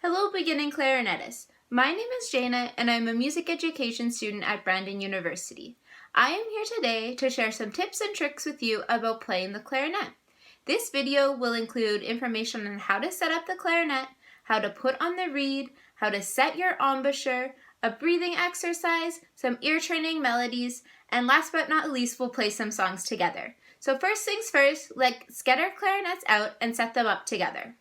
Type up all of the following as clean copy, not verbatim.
Hello, Beginning Clarinetist. My name is Jana, and I'm a music education student at Brandon University. I am here today to share some tips and tricks with you about playing the clarinet. This video will include information on how to set up the clarinet, how to put on the reed, how to set your embouchure, a breathing exercise, some ear training melodies, and last but not least, we'll play some songs together. So first things first, let's get our clarinets out and set them up together.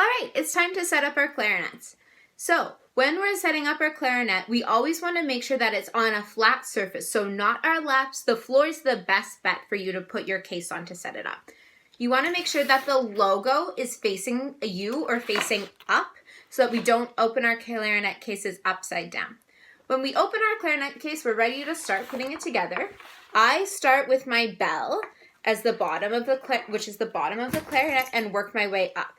Alright, it's time to set up our clarinets. So, when we're setting up our clarinet, we always want to make sure that it's on a flat surface, so not our laps. The floor is the best bet for you to put your case on to set it up. You want to make sure that the logo is facing you or facing up so that we don't open our clarinet cases upside down. When we open our clarinet case, we're ready to start putting it together. I start with my bell as the bottom of the which is the bottom of the clarinet, and work my way up.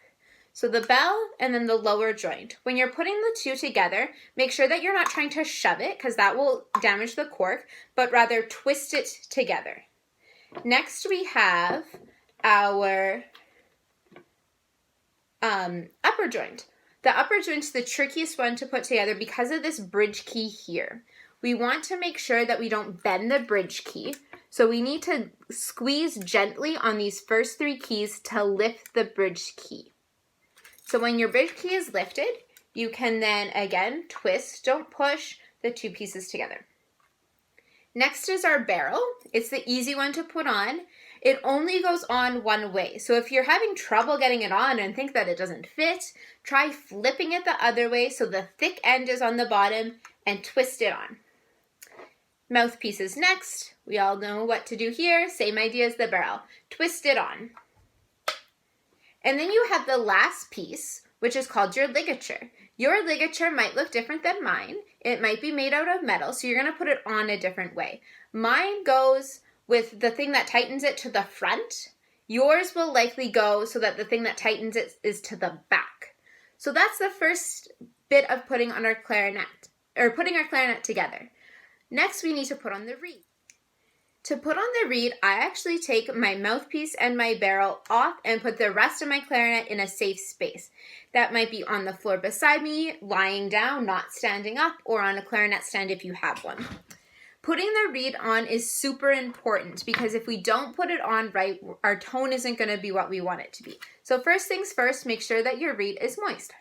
So the bell and then the lower joint. When you're putting the two together, make sure that you're not trying to shove it because that will damage the cork, but rather twist it together. Next we have our upper joint. The upper joint is the trickiest one to put together because of this bridge key here. We want to make sure that we don't bend the bridge key, so we need to squeeze gently on these first three keys to lift the bridge key. So when your bridge key is lifted, you can then again twist, don't push, the two pieces together. Next is our barrel. It's the easy one to put on. It only goes on one way. So if you're having trouble getting it on and think that it doesn't fit, try flipping it the other way so the thick end is on the bottom and twist it on. Mouthpiece is next. We all know what to do here. Same idea as the barrel. Twist it on. And then you have the last piece, which is called your ligature. Your ligature might look different than mine. It might be made out of metal, so you're going to put it on a different way. Mine goes with the thing that tightens it to the front. Yours will likely go so that the thing that tightens it is to the back. So that's the first bit of putting on our clarinet, or putting our clarinet together. Next, we need to put on the reed. To put on the reed, I actually take my mouthpiece and my barrel off and put the rest of my clarinet in a safe space. That might be on the floor beside me, lying down, not standing up, or on a clarinet stand if you have one. Putting the reed on is super important because if we don't put it on right, our tone isn't going to be what we want it to be. So first things first, make sure that your reed is moist.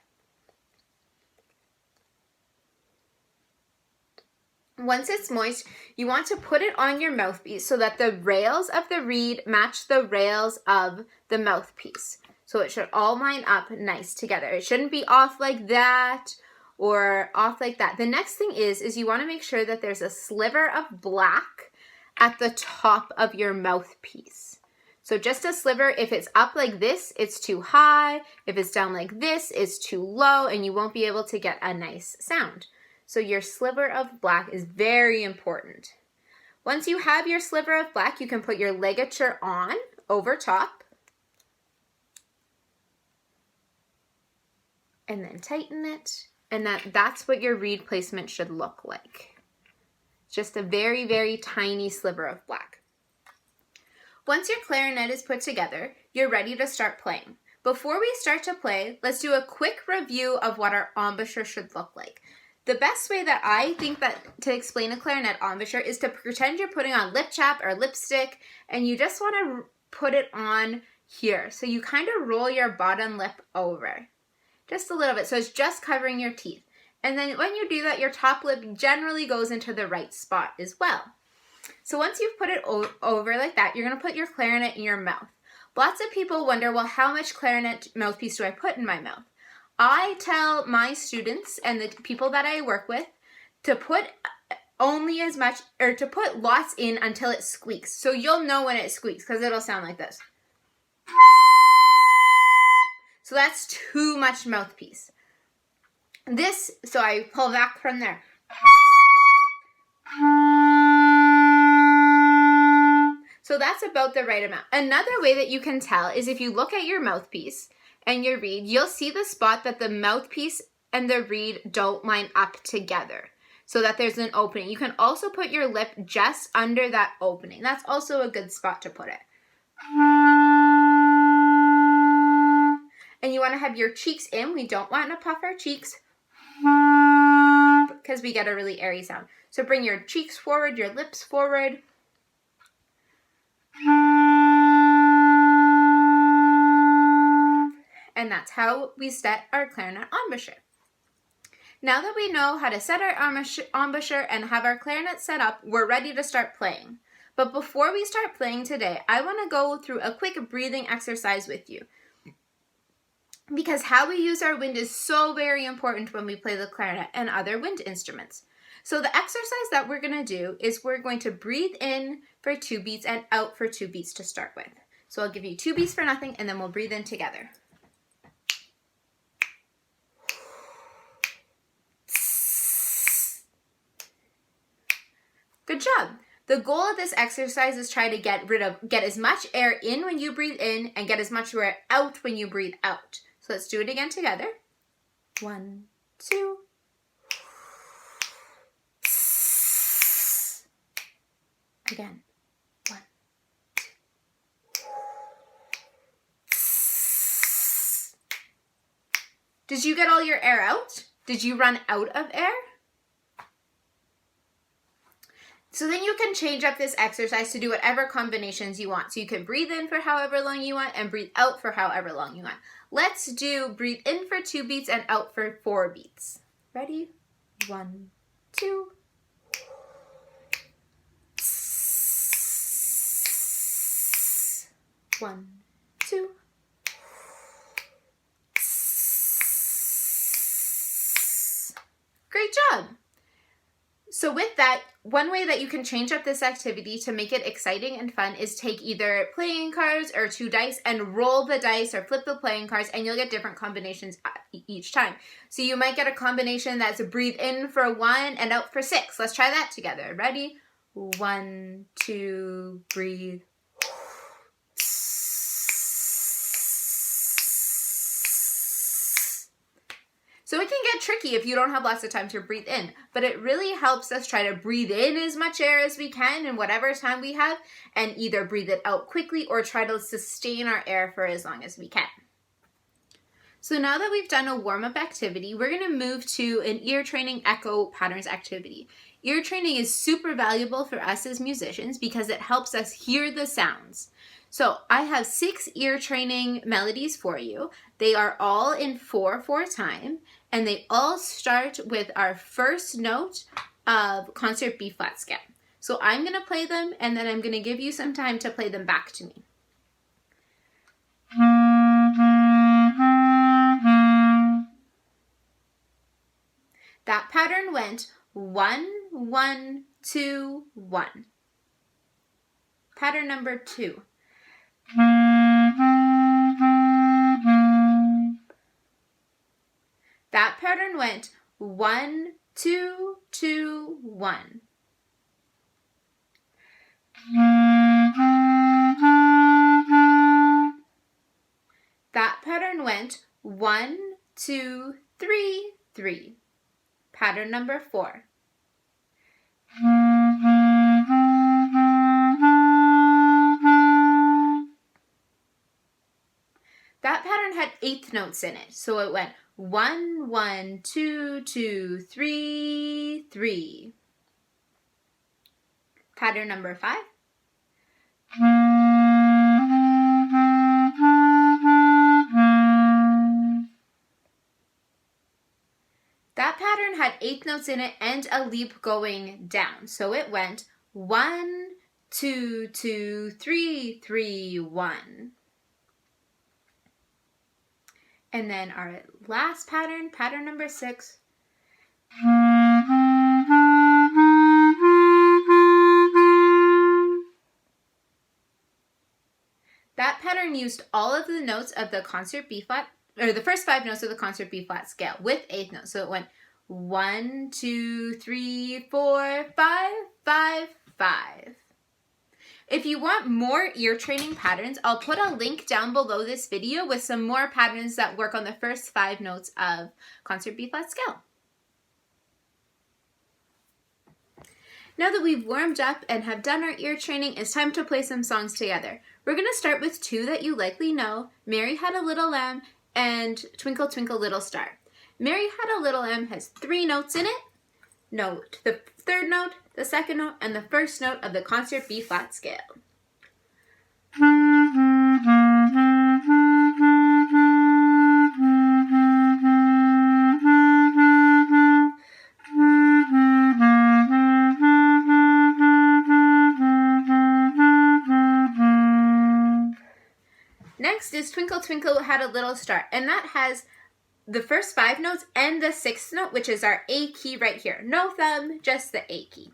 Once it's moist, you want to put it on your mouthpiece so that the rails of the reed match the rails of the mouthpiece. So it should all line up nice together. It shouldn't be off like that or off like that. The next thing is you want to make sure that there's a sliver of black at the top of your mouthpiece. So just a sliver. If it's up like this, it's too high. If it's down like this, it's too low, and you won't be able to get a nice sound. So your sliver of black is very important. Once you have your sliver of black, you can put your ligature on over top. And then tighten it. And that's what your reed placement should look like. Just a very, very tiny sliver of black. Once your clarinet is put together, you're ready to start playing. Before we start to play, let's do a quick review of what our embouchure should look like. The best way that I think that to explain a clarinet embouchure is to pretend you're putting on lip chap or lipstick and you just want to put it on here. So you kind of roll your bottom lip over just a little bit. So it's just covering your teeth. And then when you do that, your top lip generally goes into the right spot as well. So once you've put it over like that, you're going to put your clarinet in your mouth. Lots of people wonder, well, how much clarinet mouthpiece do I put in my mouth? I tell my students and the people that I work with to put only as much, or to put lots in until it squeaks. So you'll know when it squeaks because it'll sound like this. So that's too much mouthpiece. So I pull back from there. So that's about the right amount. Another way that you can tell is if you look at your mouthpiece and your reed, you'll see the spot that the mouthpiece and the reed don't line up together so that there's an opening. You can also put your lip just under that opening. That's also a good spot to put it. And you want to have your cheeks in. We don't want to puff our cheeks because we get a really airy sound. So bring your cheeks forward, your lips forward. And that's how we set our clarinet embouchure. Now that we know how to set our embouchure and have our clarinet set up, we're ready to start playing. But before we start playing today, I want to go through a quick breathing exercise with you. Because how we use our wind is so very important when we play the clarinet and other wind instruments. So the exercise that we're going to do is we're going to breathe in for 2 beats and out for 2 beats to start with. So I'll give you 2 beats for nothing and then we'll breathe in together. Good job. The goal of this exercise is try to get as much air in when you breathe in and get as much air out when you breathe out. So let's do it again together. 1, 2. Again. 1, 2. Did you get all your air out? Did you run out of air? So then you can change up this exercise to do whatever combinations you want. So you can breathe in for however long you want and breathe out for however long you want. Let's do breathe in for 2 beats and out for 4 beats. Ready? 1, 2. 1, 2. Great job. So with that, one way that you can change up this activity to make it exciting and fun is take either playing cards or 2 dice and roll the dice or flip the playing cards and you'll get different combinations each time. So you might get a combination that's a breathe in for 1 and out for 6. Let's try that together. Ready? 1, 2, breathe. So it can get tricky if you don't have lots of time to breathe in, but it really helps us try to breathe in as much air as we can in whatever time we have and either breathe it out quickly or try to sustain our air for as long as we can. So now that we've done a warm-up activity, we're going to move to an ear training echo patterns activity. Ear training is super valuable for us as musicians because it helps us hear the sounds. So I have 6 ear training melodies for you. They are all in 4/4 time, and they all start with our first note of concert B flat scale. So I'm going to play them, and then I'm going to give you some time to play them back to me. That pattern went 1, 1, 2, 1. Pattern number 2. That pattern went 1, 2, 2, 1. That pattern went 1, 2, 3, 3. Pattern number 4. That pattern had 8th notes in it, so it went 1, 1, 2, 2, 3, 3. Pattern number 5. That pattern had 8th notes in it and a leap going down, so it went 1, 2, 2, 3, 3, 1. And then our last pattern, pattern number 6. That pattern used all of the notes of the concert B flat, or the first 5 notes of the concert B flat scale with 8th notes. So it went 1, 2, 3, 4, 5, 5, 5. If you want more ear training patterns, I'll put a link down below this video with some more patterns that work on the first 5 notes of concert B flat scale. Now that we've warmed up and have done our ear training, it's time to play some songs together. We're going to start with 2 that you likely know, Mary Had a Little Lamb and Twinkle Twinkle Little Star. Mary Had a Little Lamb has 3 notes in it. Note the 3rd note, the 2nd note, and the 1st note of the concert B-flat scale. Next is Twinkle Twinkle Had a Little Star, and that has the first 5 notes and the 6th note, which is our A key right here. No thumb, just the A key.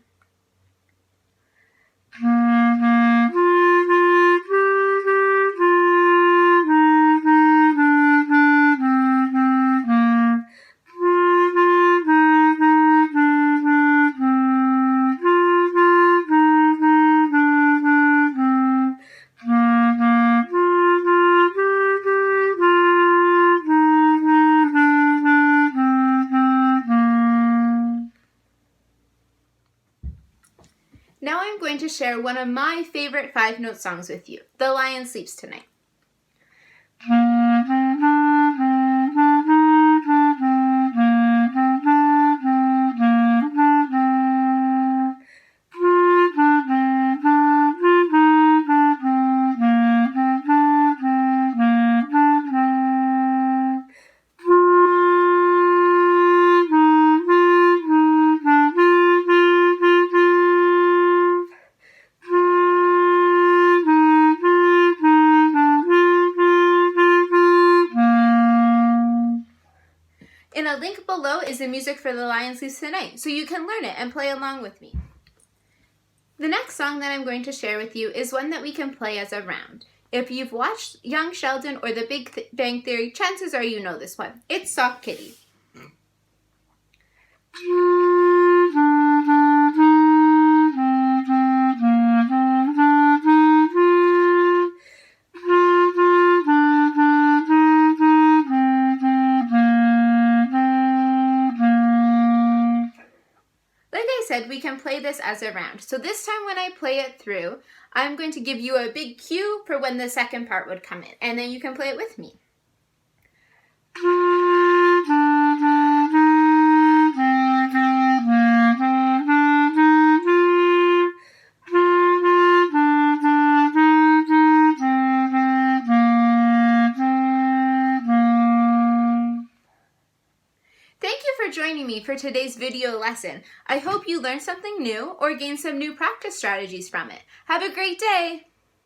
Now I'm going to share one of my favorite 5-note songs with you, The Lion Sleeps Tonight. In a link below is the music for The Lion Sleeps Tonight, so you can learn it and play along with me. The next song that I'm going to share with you is one that we can play as a round. If you've watched Young Sheldon or The Big Bang Theory, chances are you know this one. It's Sock Kitty. We can play this as a round. So this time when I play it through, I'm going to give you a big cue for when the 2nd part would come in, and then you can play it with me. Joining me for today's video lesson. I hope you learned something new or gained some new practice strategies from it. Have a great day!